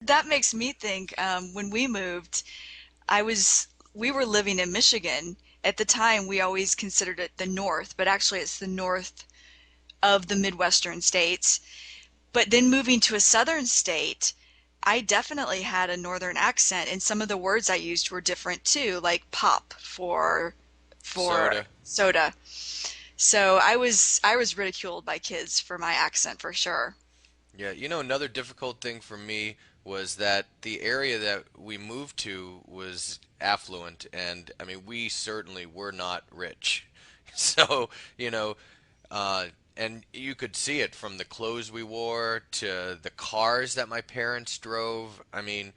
That makes me think, when we moved, I was we were living in Michigan. At the time, we always considered it the North, but actually it's the north of the Midwestern states. But then moving to a southern state, I definitely had a northern accent, and some of the words I used were different too, like pop for Soda. soda. So I was ridiculed by kids for my accent for sure. Yeah, another difficult thing for me was that the area that we moved to was affluent, and I mean, we certainly were not rich. So, you know, uh, and you could see it from the clothes we wore to the cars that my parents drove. I mean,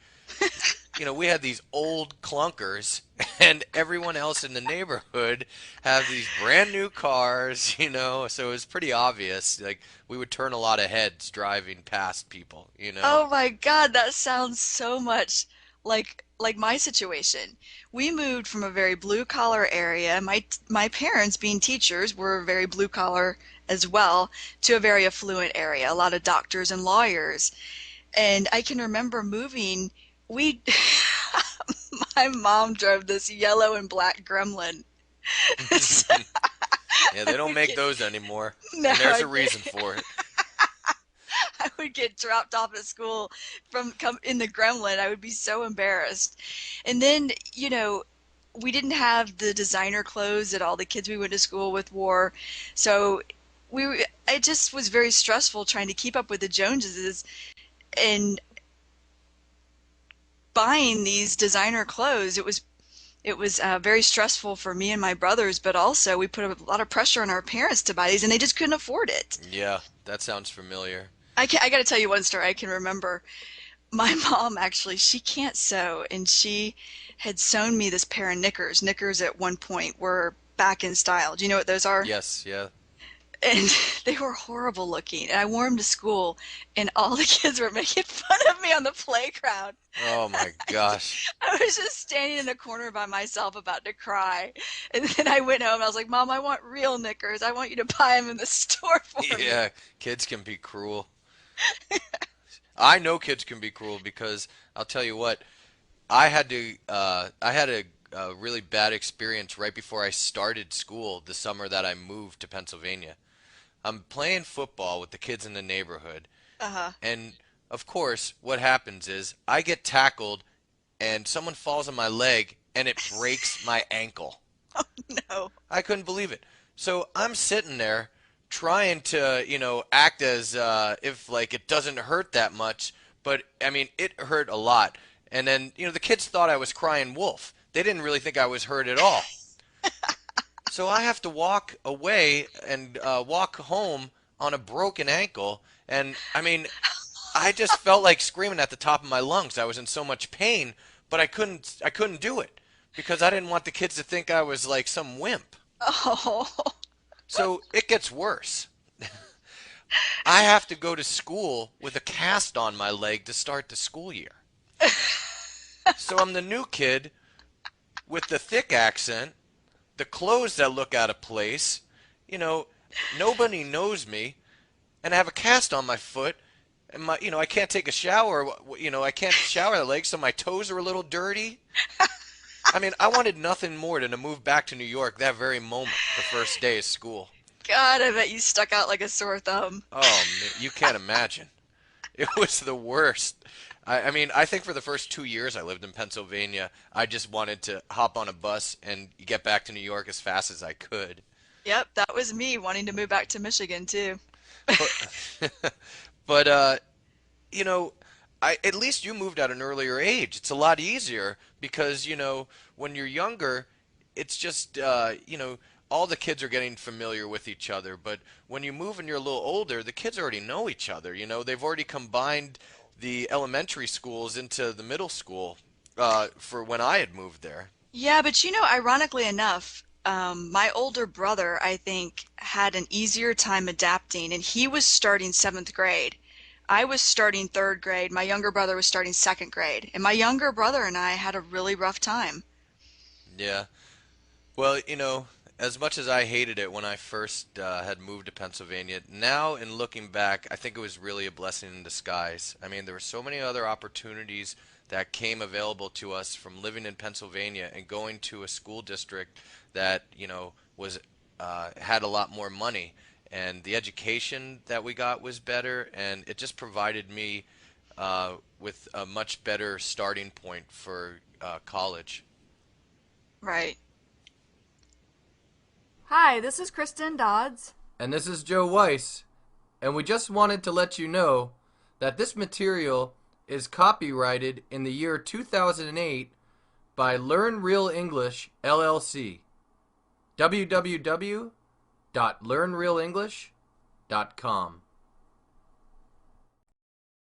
we had these old clunkers, and everyone else in the neighborhood have these brand new cars, so it was pretty obvious. Like, we would turn a lot of heads driving past people. Oh my God, that sounds so much like my situation. We moved from a very blue collar area. My parents, being teachers, were very blue collar as well, to a very affluent area, a lot of doctors and lawyers. And I can remember moving, we my mom drove this yellow and black Gremlin. So Yeah, I they don't would make get those anymore, no, and there's a reason for it. I would get dropped off at school from come in the Gremlin. I would be so embarrassed. And then, we didn't have the designer clothes that all the kids we went to school with wore. So it just was very stressful trying to keep up with the Joneses and buying these designer clothes. It was very stressful for me and my brothers, but also we put a lot of pressure on our parents to buy these, and they just couldn't afford it. Yeah, that sounds familiar. I got to tell you one story I can remember. My mom actually, she can't sew, and she had sewn me this pair of knickers. Knickers at one point were back in style. Do you know what those are? Yes, yeah. And they were horrible looking. And I wore them to school, and all the kids were making fun of me on the playground. Oh my gosh. I was just standing in a corner by myself about to cry. And then I went home and I was like, Mom, I want real knickers. I want you to buy them in the store for me. Yeah, kids can be cruel. I know kids can be cruel because I'll tell you what, I had a really bad experience right before I started school the summer that I moved to Pennsylvania. I'm playing football with the kids in the neighborhood, Uh-huh. and of course, what happens is I get tackled and someone falls on my leg and it breaks my ankle. No. I couldn't believe it. So I'm sitting there trying to, act as if like it doesn't hurt that much, but I mean, it hurt a lot. And then, the kids thought I was crying wolf. They didn't really think I was hurt at all. So I have to walk away and walk home on a broken ankle. And I mean, I just felt like screaming at the top of my lungs. I was in so much pain, but I couldn't do it because I didn't want the kids to think I was like some wimp. Oh. So it gets worse. I have to go to school with a cast on my leg to start the school year. So I'm the new kid with the thick accent, the clothes that look out of place, you know, nobody knows me, and I have a cast on my foot, and I can't take a shower, I can't shower the legs, so my toes are a little dirty. I mean, I wanted nothing more than to move back to New York that very moment, the first day of school. God, I bet you stuck out like a sore thumb. Oh, man, you can't imagine. It was the worst. I mean, I think for the first 2 years I lived in Pennsylvania, I just wanted to hop on a bus and get back to New York as fast as I could. Yep, that was me wanting to move back to Michigan too. But, but you know, at least you moved at an earlier age. It's a lot easier because, when you're younger, it's just, all the kids are getting familiar with each other. But when you move and you're a little older, the kids already know each other. They've already combined the elementary schools into the middle school for when I had moved there. Yeah, but ironically enough, my older brother, I think, had an easier time adapting, and he was starting seventh grade. I was starting third grade. My younger brother was starting second grade, and my younger brother and I had a really rough time. Yeah. Well, as much as I hated it when I first had moved to Pennsylvania, now in looking back, I think it was really a blessing in disguise. I mean, there were so many other opportunities that came available to us from living in Pennsylvania and going to a school district that, was had a lot more money, and the education that we got was better, and it just provided me with a much better starting point for college. Right. Hi, this is Kristen Dodds. And this is Joe Weiss, and we just wanted to let you know that this material is copyrighted in the year 2008 by Learn Real English LLC. www.learnrealenglish.com